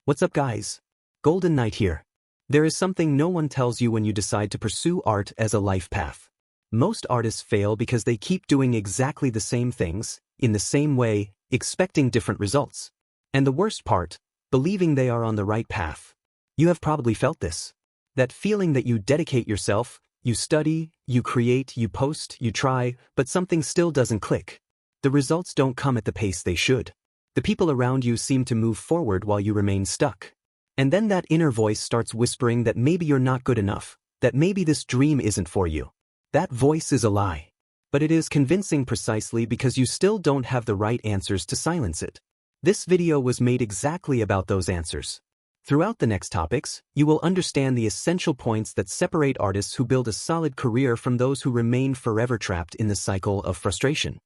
What's up, guys? Golden Knight here. There is something no one tells you when you decide to pursue art as a life path. Most artists fail because they keep doing exactly the same things, in the same way, expecting different results. And the worst part, believing they are on the right path. You have probably felt this. That feeling that you dedicate yourself, you study, you create, you post, you try, but something still doesn't click. The results don't come at the pace they should. The people around you seem to move forward while you remain stuck. And then that inner voice starts whispering that maybe you're not good enough, that maybe this dream isn't for you. That voice is a lie. But it is convincing precisely because you still don't have the right answers to silence it. This video was made exactly about those answers. Throughout the next topics, you will understand the essential points that separate artists who build a solid career from those who remain forever trapped in the cycle of frustration.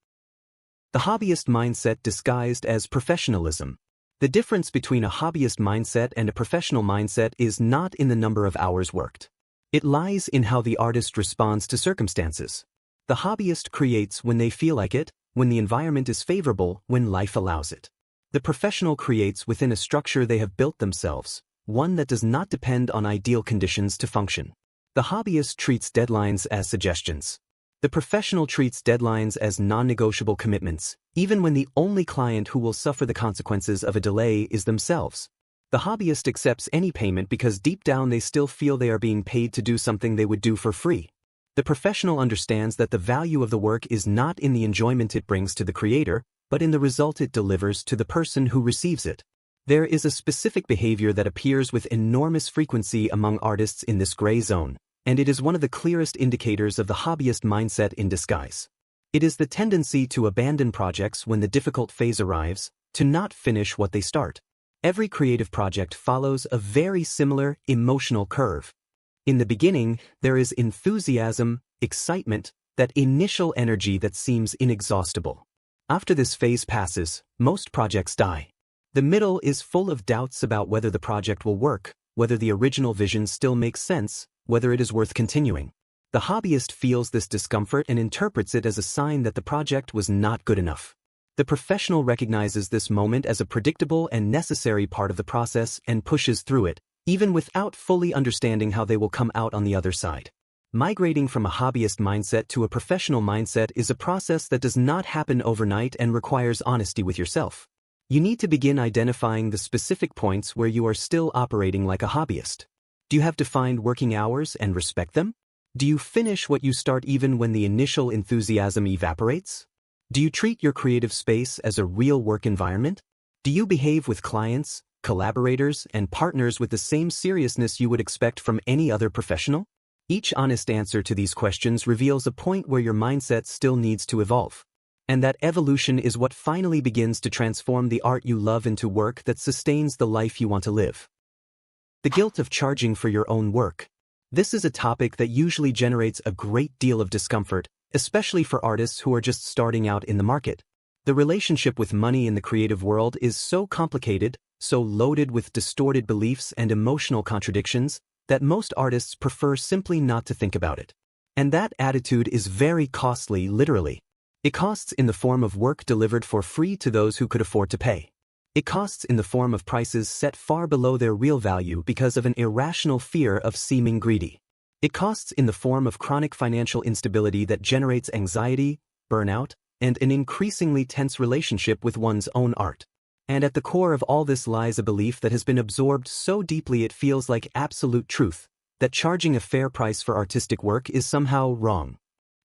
The hobbyist mindset disguised as professionalism. The difference between a hobbyist mindset and a professional mindset is not in the number of hours worked. It lies in how the artist responds to circumstances. The hobbyist creates when they feel like it, when the environment is favorable, when life allows it. The professional creates within a structure they have built themselves, one that does not depend on ideal conditions to function. The hobbyist treats deadlines as suggestions. The professional treats deadlines as non-negotiable commitments, even when the only client who will suffer the consequences of a delay is themselves. The hobbyist accepts any payment because deep down they still feel they are being paid to do something they would do for free. The professional understands that the value of the work is not in the enjoyment it brings to the creator, but in the result it delivers to the person who receives it. There is a specific behavior that appears with enormous frequency among artists in this gray zone, and it is one of the clearest indicators of the hobbyist mindset in disguise. It is the tendency to abandon projects when the difficult phase arrives, to not finish what they start. Every creative project follows a very similar emotional curve. In the beginning, there is enthusiasm, excitement, that initial energy that seems inexhaustible. After this phase passes, most projects die. The middle is full of doubts about whether the project will work, whether the original vision still makes sense, whether it is worth continuing. The hobbyist feels this discomfort and interprets it as a sign that the project was not good enough. The professional recognizes this moment as a predictable and necessary part of the process and pushes through it, even without fully understanding how they will come out on the other side. Migrating from a hobbyist mindset to a professional mindset is a process that does not happen overnight and requires honesty with yourself. You need to begin identifying the specific points where you are still operating like a hobbyist. Do you have defined working hours and respect them? Do you finish what you start even when the initial enthusiasm evaporates? Do you treat your creative space as a real work environment? Do you behave with clients, collaborators, and partners with the same seriousness you would expect from any other professional? Each honest answer to these questions reveals a point where your mindset still needs to evolve. And that evolution is what finally begins to transform the art you love into work that sustains the life you want to live. The guilt of charging for your own work. This is a topic that usually generates a great deal of discomfort, especially for artists who are just starting out in the market. The relationship with money in the creative world is so complicated, so loaded with distorted beliefs and emotional contradictions, that most artists prefer simply not to think about it. And that attitude is very costly, literally. It costs in the form of work delivered for free to those who could afford to pay. It costs in the form of prices set far below their real value because of an irrational fear of seeming greedy. It costs in the form of chronic financial instability that generates anxiety, burnout, and an increasingly tense relationship with one's own art. And at the core of all this lies a belief that has been absorbed so deeply it feels like absolute truth, that charging a fair price for artistic work is somehow wrong.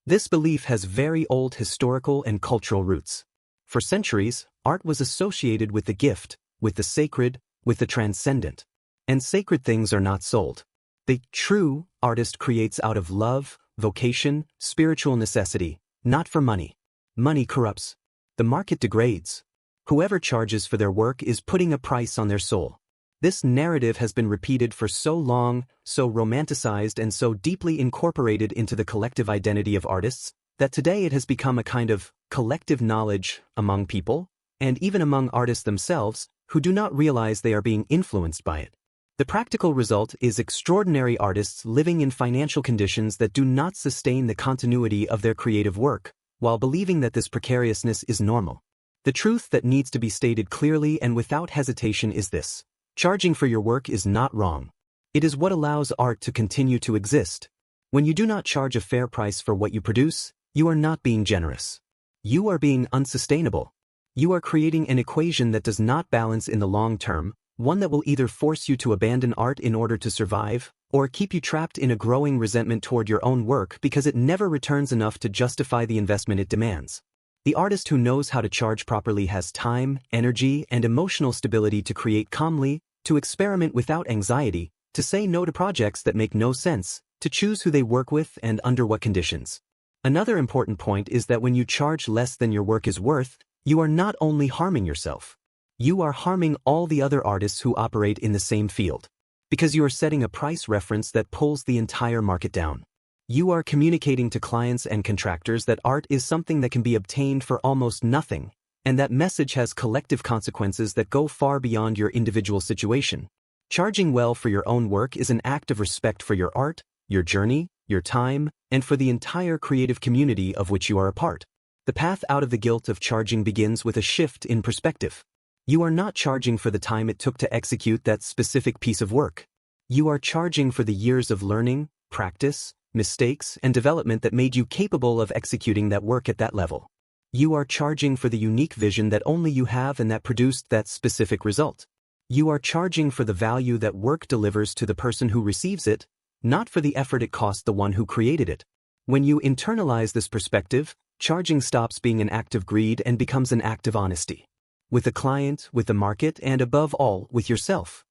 This belief has very old historical and cultural roots. For centuries, art was associated with the gift, with the sacred, with the transcendent. And sacred things are not sold. The true artist creates out of love, vocation, spiritual necessity, not for money. Money corrupts. The market degrades. Whoever charges for their work is putting a price on their soul. This narrative has been repeated for so long, so romanticized and so deeply incorporated into the collective identity of artists, that today it has become a kind of collective knowledge among people, and even among artists themselves, who do not realize they are being influenced by it. The practical result is extraordinary artists living in financial conditions that do not sustain the continuity of their creative work, while believing that this precariousness is normal. The truth that needs to be stated clearly and without hesitation is this. Charging for your work is not wrong. It is what allows art to continue to exist. When you do not charge a fair price for what you produce, you are not being generous. You are being unsustainable. You are creating an equation that does not balance in the long term, one that will either force you to abandon art in order to survive, or keep you trapped in a growing resentment toward your own work because it never returns enough to justify the investment it demands. The artist who knows how to charge properly has time, energy, and emotional stability to create calmly, to experiment without anxiety, to say no to projects that make no sense, to choose who they work with and under what conditions. Another important point is that when you charge less than your work is worth, you are not only harming yourself. You are harming all the other artists who operate in the same field. Because you are setting a price reference that pulls the entire market down. You are communicating to clients and contractors that art is something that can be obtained for almost nothing, and that message has collective consequences that go far beyond your individual situation. Charging well for your own work is an act of respect for your art, your journey, your time, and for the entire creative community of which you are a part. The path out of the guilt of charging begins with a shift in perspective. You are not charging for the time it took to execute that specific piece of work. You are charging for the years of learning, practice, mistakes, and development that made you capable of executing that work at that level. You are charging for the unique vision that only you have and that produced that specific result. You are charging for the value that work delivers to the person who receives it, not for the effort it cost the one who created it. When you internalize this perspective, charging stops being an act of greed and becomes an act of honesty. With the client, with the market, and above all, with yourself.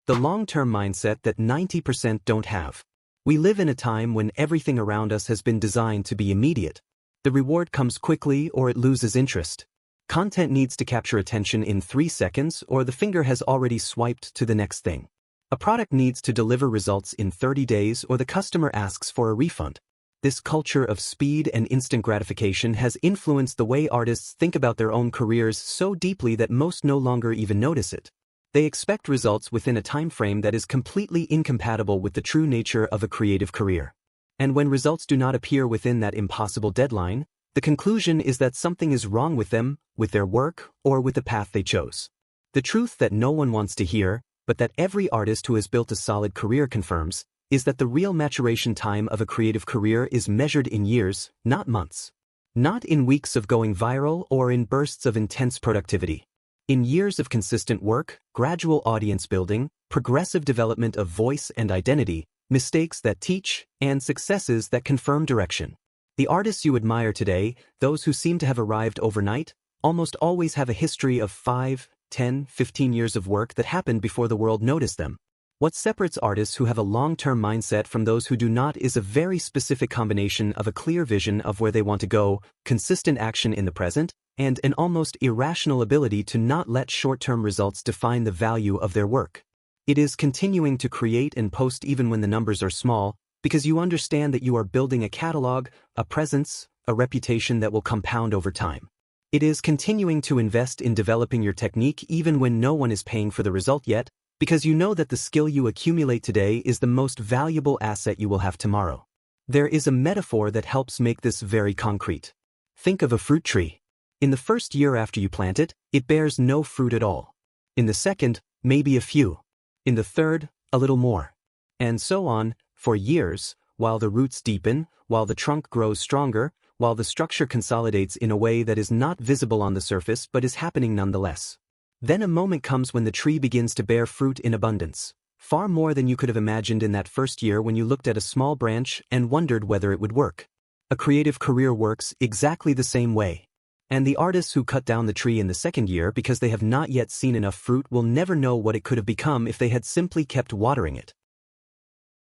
The long-term mindset that 90% don't have. We live in a time when everything around us has been designed to be immediate. The reward comes quickly or it loses interest. Content needs to capture attention in 3 seconds or the finger has already swiped to the next thing. A product needs to deliver results in 30 days or the customer asks for a refund. This culture of speed and instant gratification has influenced the way artists think about their own careers so deeply that most no longer even notice it. They expect results within a time frame that is completely incompatible with the true nature of a creative career. And when results do not appear within that impossible deadline, the conclusion is that something is wrong with them, with their work, or with the path they chose. The truth that no one wants to hear, but that every artist who has built a solid career confirms, is that the real maturation time of a creative career is measured in years, not months. Not in weeks of going viral or in bursts of intense productivity. In years of consistent work, gradual audience building, progressive development of voice and identity, mistakes that teach, and successes that confirm direction. The artists you admire today, those who seem to have arrived overnight, almost always have a history of 5, 10, 15 years of work that happened before the world noticed them. What separates artists who have a long-term mindset from those who do not is a very specific combination of a clear vision of where they want to go, consistent action in the present, and an almost irrational ability to not let short-term results define the value of their work. It is continuing to create and post even when the numbers are small, because you understand that you are building a catalog, a presence, a reputation that will compound over time. It is continuing to invest in developing your technique even when no one is paying for the result yet, because you know that the skill you accumulate today is the most valuable asset you will have tomorrow. There is a metaphor that helps make this very concrete. Think of a fruit tree. In the first year after you plant it, it bears no fruit at all. In the second, maybe a few. In the third, a little more. And so on, for years, while the roots deepen, while the trunk grows stronger, while the structure consolidates in a way that is not visible on the surface but is happening nonetheless. Then a moment comes when the tree begins to bear fruit in abundance, far more than you could have imagined in that first year when you looked at a small branch and wondered whether it would work. A creative career works exactly the same way. And the artists who cut down the tree in the second year because they have not yet seen enough fruit will never know what it could have become if they had simply kept watering it.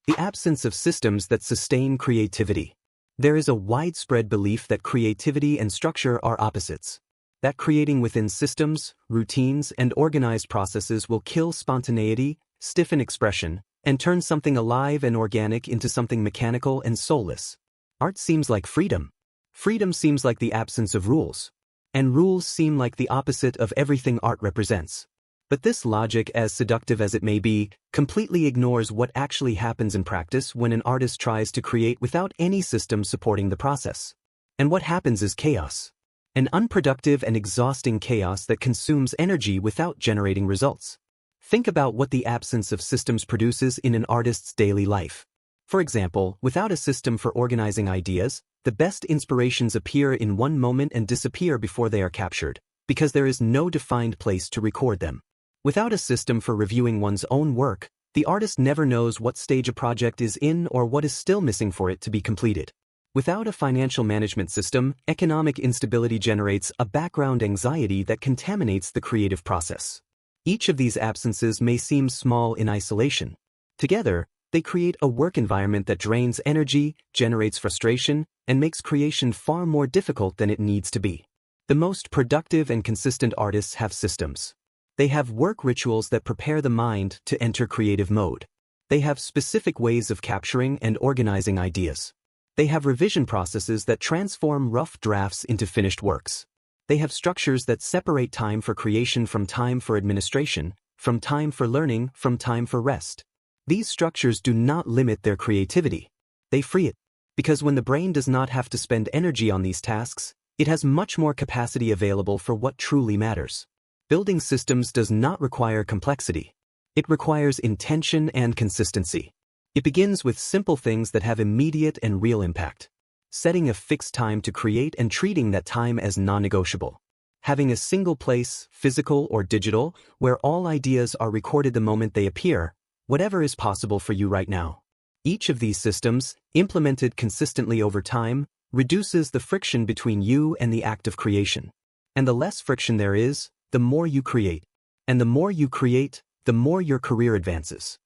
The absence of systems that sustain creativity. There is a widespread belief that creativity and structure are opposites. That creating within systems, routines, and organized processes will kill spontaneity, stiffen expression, and turn something alive and organic into something mechanical and soulless. Art seems like freedom. Freedom seems like the absence of rules. And rules seem like the opposite of everything art represents. But this logic, as seductive as it may be, completely ignores what actually happens in practice when an artist tries to create without any system supporting the process. And what happens is chaos. An unproductive and exhausting chaos that consumes energy without generating results. Think about what the absence of systems produces in an artist's daily life. For example, without a system for organizing ideas, the best inspirations appear in one moment and disappear before they are captured, because there is no defined place to record them. Without a system for reviewing one's own work, the artist never knows what stage a project is in or what is still missing for it to be completed. Without a financial management system, economic instability generates a background anxiety that contaminates the creative process. Each of these absences may seem small in isolation. Together, they create a work environment that drains energy, generates frustration, and makes creation far more difficult than it needs to be. The most productive and consistent artists have systems. They have work rituals that prepare the mind to enter creative mode. They have specific ways of capturing and organizing ideas. They have revision processes that transform rough drafts into finished works. They have structures that separate time for creation from time for administration, from time for learning, from time for rest. These structures do not limit their creativity. They free it. Because when the brain does not have to spend energy on these tasks, it has much more capacity available for what truly matters. Building systems does not require complexity. It requires intention and consistency. It begins with simple things that have immediate and real impact. Setting a fixed time to create and treating that time as non-negotiable. Having a single place, physical or digital, where all ideas are recorded the moment they appear, whatever is possible for you right now. Each of these systems, implemented consistently over time, reduces the friction between you and the act of creation. And the less friction there is, the more you create. And the more you create, the more your career advances.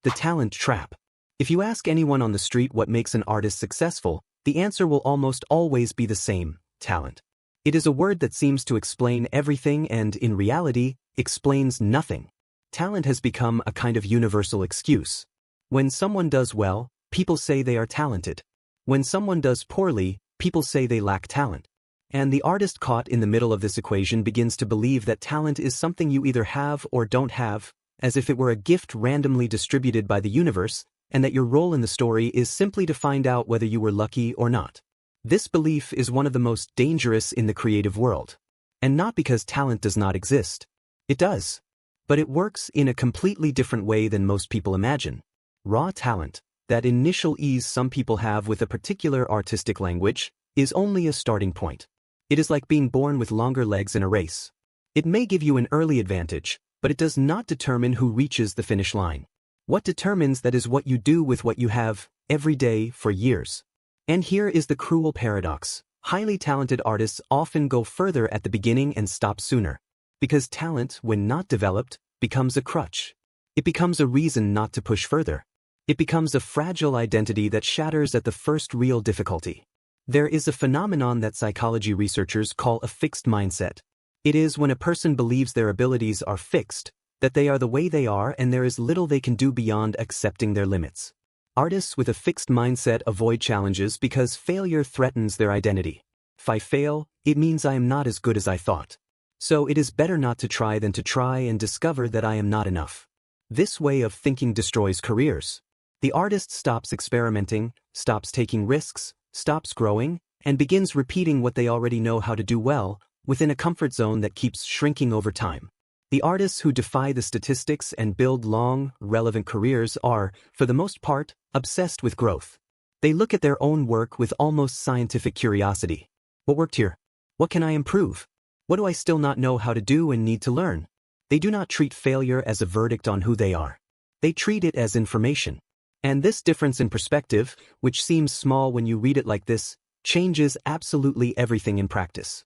The talent trap. If you ask anyone on the street what makes an artist successful, the answer will almost always be the same: talent. It is a word that seems to explain everything and, in reality, explains nothing. Talent has become a kind of universal excuse. When someone does well, people say they are talented. When someone does poorly, people say they lack talent. And the artist caught in the middle of this equation begins to believe that talent is something you either have or don't have, as if it were a gift randomly distributed by the universe, and that your role in the story is simply to find out whether you were lucky or not. This belief is one of the most dangerous in the creative world. And not because talent does not exist. It does. But it works in a completely different way than most people imagine. Raw talent, that initial ease some people have with a particular artistic language, is only a starting point. It is like being born with longer legs in a race. It may give you an early advantage, but it does not determine who reaches the finish line. What determines that is what you do with what you have, every day, for years. And here is the cruel paradox. Highly talented artists often go further at the beginning and stop sooner. Because talent, when not developed, becomes a crutch. It becomes a reason not to push further. It becomes a fragile identity that shatters at the first real difficulty. There is a phenomenon that psychology researchers call a fixed mindset. It is when a person believes their abilities are fixed, that they are the way they are and there is little they can do beyond accepting their limits. Artists with a fixed mindset avoid challenges because failure threatens their identity. If I fail, it means I am not as good as I thought. So it is better not to try than to try and discover that I am not enough. This way of thinking destroys careers. The artist stops experimenting, stops taking risks, stops growing, and begins repeating what they already know how to do well, within a comfort zone that keeps shrinking over time. The artists who defy the statistics and build long, relevant careers are, for the most part, obsessed with growth. They look at their own work with almost scientific curiosity. What worked here? What can I improve? What do I still not know how to do and need to learn? They do not treat failure as a verdict on who they are. They treat it as information. And this difference in perspective, which seems small when you read it like this, changes absolutely everything in practice.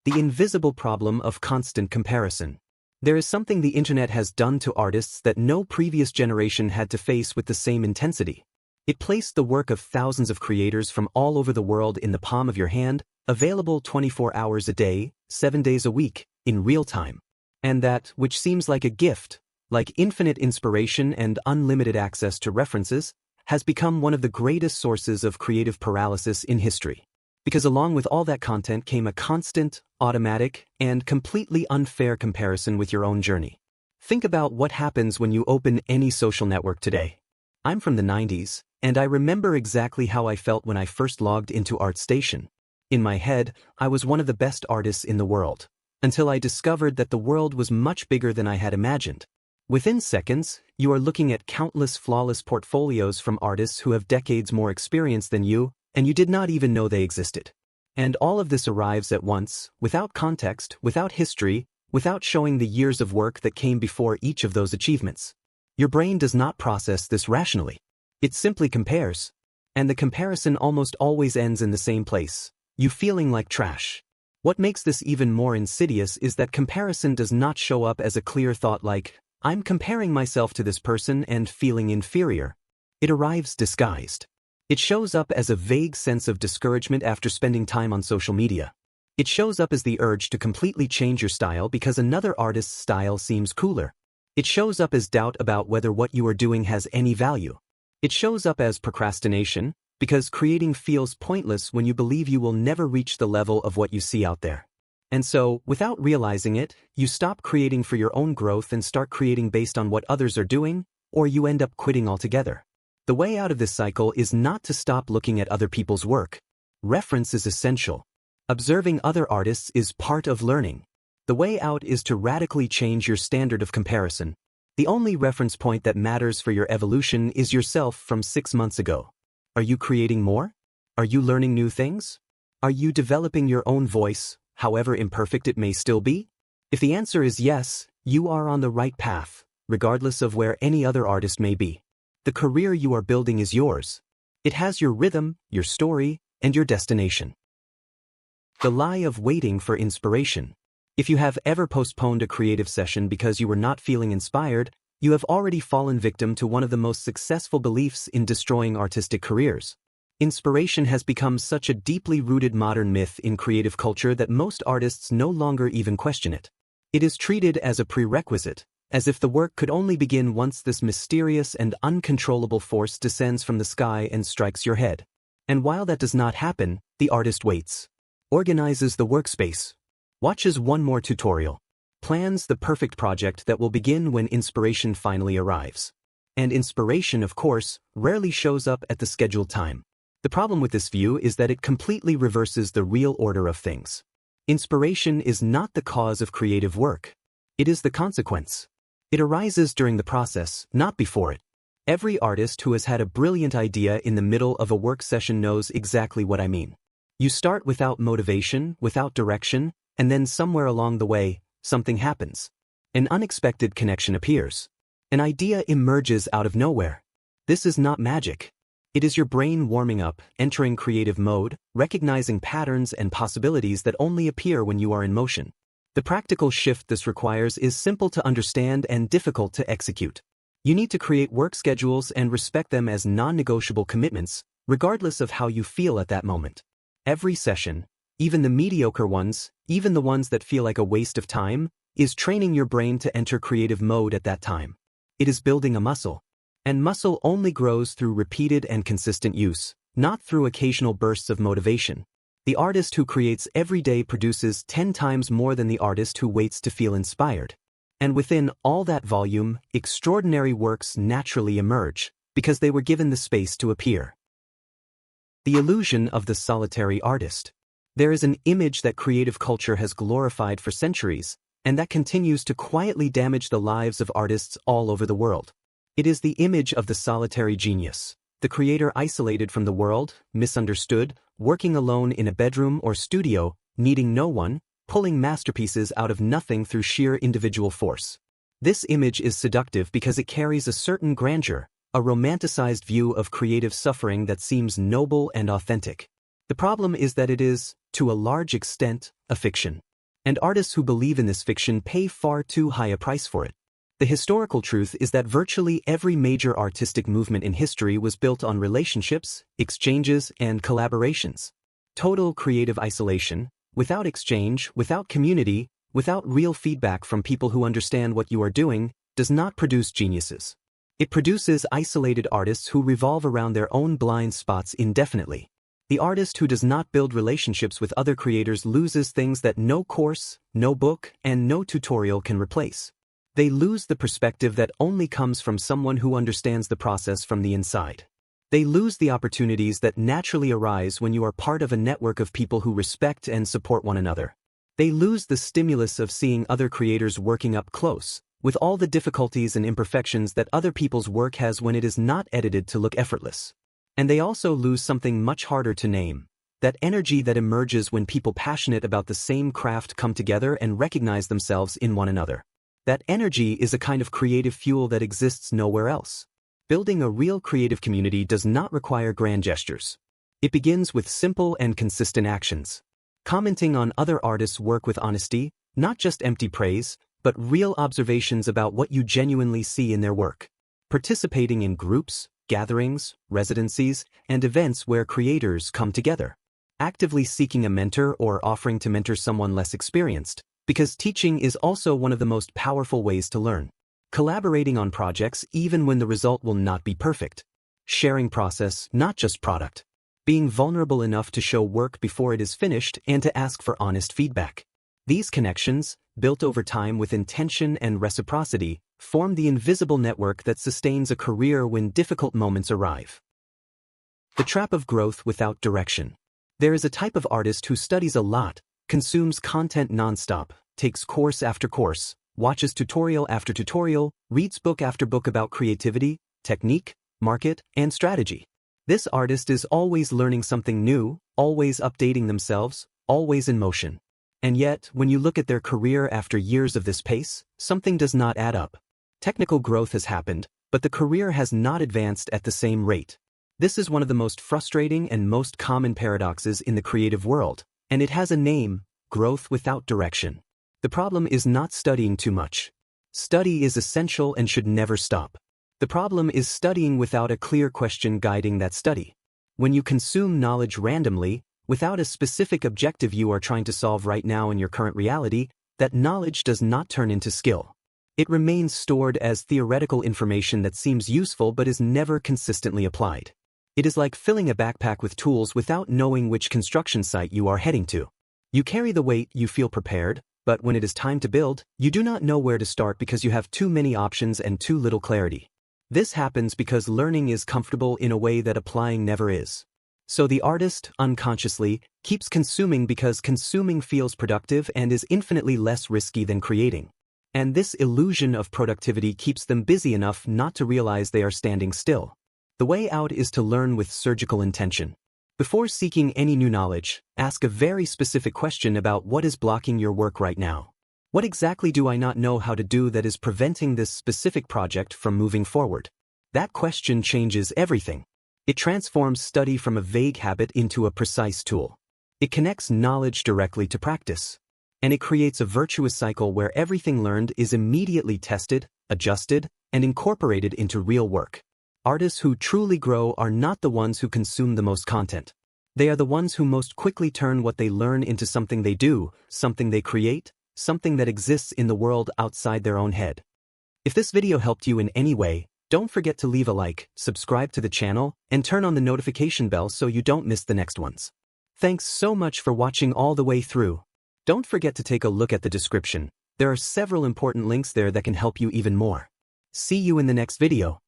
The invisible problem of constant comparison. There is something the internet has done to artists that no previous generation had to face with the same intensity. It placed the work of thousands of creators from all over the world in the palm of your hand, available 24 hours a day, 7 days a week, in real time. And that, which seems like a gift, like infinite inspiration and unlimited access to references, has become one of the greatest sources of creative paralysis in history. Because along with all that content came a constant, automatic, and completely unfair comparison with your own journey. Think about what happens when you open any social network today. I'm from the 90s, and I remember exactly how I felt when I first logged into ArtStation. In my head, I was one of the best artists in the world. until I discovered that the world was much bigger than I had imagined. Within seconds, you are looking at countless flawless portfolios from artists who have decades more experience than you, and you did not even know they existed. And all of this arrives at once, without context, without history, without showing the years of work that came before each of those achievements. Your brain does not process this rationally. It simply compares. And the comparison almost always ends in the same place, you feeling like trash. What makes this even more insidious is that comparison does not show up as a clear thought like, I'm comparing myself to this person and feeling inferior. It arrives disguised. It shows up as a vague sense of discouragement after spending time on social media. It shows up as the urge to completely change your style because another artist's style seems cooler. It shows up as doubt about whether what you are doing has any value. It shows up as procrastination, because creating feels pointless when you believe you will never reach the level of what you see out there. And so, without realizing it, you stop creating for your own growth and start creating based on what others are doing, or you end up quitting altogether. The way out of this cycle is not to stop looking at other people's work. Reference is essential. Observing other artists is part of learning. The way out is to radically change your standard of comparison. The only reference point that matters for your evolution is yourself from 6 months ago. Are you creating more? Are you learning new things? Are you developing your own voice, however imperfect it may still be? If the answer is yes, you are on the right path, regardless of where any other artist may be. The career you are building is yours. It has your rhythm, your story, and your destination. The lie of waiting for inspiration. If you have ever postponed a creative session because you were not feeling inspired, you have already fallen victim to one of the most successful beliefs in destroying artistic careers. Inspiration has become such a deeply rooted modern myth in creative culture that most artists no longer even question it. It is treated as a prerequisite, as if the work could only begin once this mysterious and uncontrollable force descends from the sky and strikes your head. And while that does not happen, the artist waits, organizes the workspace, watches one more tutorial, plans the perfect project that will begin when inspiration finally arrives. And inspiration, of course, rarely shows up at the scheduled time. The problem with this view is that it completely reverses the real order of things. Inspiration is not the cause of creative work. It is the consequence. It arises during the process, not before it. Every artist who has had a brilliant idea in the middle of a work session knows exactly what I mean. You start without motivation, without direction, and then somewhere along the way, something happens. An unexpected connection appears. An idea emerges out of nowhere. This is not magic. It is your brain warming up, entering creative mode, recognizing patterns and possibilities that only appear when you are in motion. The practical shift this requires is simple to understand and difficult to execute. You need to create work schedules and respect them as non-negotiable commitments, regardless of how you feel at that moment. Every session, even the mediocre ones, even the ones that feel like a waste of time, is training your brain to enter creative mode at that time. It is building a muscle. And muscle only grows through repeated and consistent use, not through occasional bursts of motivation. The artist who creates every day produces 10 times more than the artist who waits to feel inspired. And within all that volume, extraordinary works naturally emerge, because they were given the space to appear. The illusion of the solitary artist. There is an image that creative culture has glorified for centuries, and that continues to quietly damage the lives of artists all over the world. It is the image of the solitary genius, the creator isolated from the world, misunderstood, working alone in a bedroom or studio, needing no one, pulling masterpieces out of nothing through sheer individual force. This image is seductive because it carries a certain grandeur, a romanticized view of creative suffering that seems noble and authentic. The problem is that it is, to a large extent, a fiction. And artists who believe in this fiction pay far too high a price for it. The historical truth is that virtually every major artistic movement in history was built on relationships, exchanges, and collaborations. Total creative isolation, without exchange, without community, without real feedback from people who understand what you are doing, does not produce geniuses. It produces isolated artists who revolve around their own blind spots indefinitely. The artist who does not build relationships with other creators loses things that no course, no book, and no tutorial can replace. They lose the perspective that only comes from someone who understands the process from the inside. They lose the opportunities that naturally arise when you are part of a network of people who respect and support one another. They lose the stimulus of seeing other creators working up close, with all the difficulties and imperfections that other people's work has when it is not edited to look effortless. And they also lose something much harder to name: that energy that emerges when people passionate about the same craft come together and recognize themselves in one another. That energy is a kind of creative fuel that exists nowhere else. Building a real creative community does not require grand gestures. It begins with simple and consistent actions. Commenting on other artists' work with honesty, not just empty praise, but real observations about what you genuinely see in their work. Participating in groups, gatherings, residencies, and events where creators come together. Actively seeking a mentor or offering to mentor someone less experienced, because teaching is also one of the most powerful ways to learn. Collaborating on projects even when the result will not be perfect. Sharing process, not just product. Being vulnerable enough to show work before it is finished and to ask for honest feedback. These connections, built over time with intention and reciprocity, form the invisible network that sustains a career when difficult moments arrive. The trap of growth without direction. There is a type of artist who studies a lot, consumes content nonstop, takes course after course, watches tutorial after tutorial, reads book after book about creativity, technique, market, and strategy. This artist is always learning something new, always updating themselves, always in motion. And yet, when you look at their career after years of this pace, something does not add up. Technical growth has happened, but the career has not advanced at the same rate. This is one of the most frustrating and most common paradoxes in the creative world, and it has a name: growth without direction. The problem is not studying too much. Study is essential and should never stop. The problem is studying without a clear question guiding that study. When you consume knowledge randomly, without a specific objective you are trying to solve right now in your current reality, that knowledge does not turn into skill. It remains stored as theoretical information that seems useful but is never consistently applied. It is like filling a backpack with tools without knowing which construction site you are heading to. You carry the weight, you feel prepared, but when it is time to build, you do not know where to start because you have too many options and too little clarity. This happens because learning is comfortable in a way that applying never is. So the artist, unconsciously, keeps consuming because consuming feels productive and is infinitely less risky than creating. And this illusion of productivity keeps them busy enough not to realize they are standing still. The way out is to learn with surgical intention. Before seeking any new knowledge, ask a very specific question about what is blocking your work right now. What exactly do I not know how to do that is preventing this specific project from moving forward? That question changes everything. It transforms study from a vague habit into a precise tool. It connects knowledge directly to practice. And it creates a virtuous cycle where everything learned is immediately tested, adjusted, and incorporated into real work. Artists who truly grow are not the ones who consume the most content. They are the ones who most quickly turn what they learn into something they do, something they create, something that exists in the world outside their own head. If this video helped you in any way, don't forget to leave a like, subscribe to the channel, and turn on the notification bell so you don't miss the next ones. Thanks so much for watching all the way through. Don't forget to take a look at the description. There are several important links there that can help you even more. See you in the next video.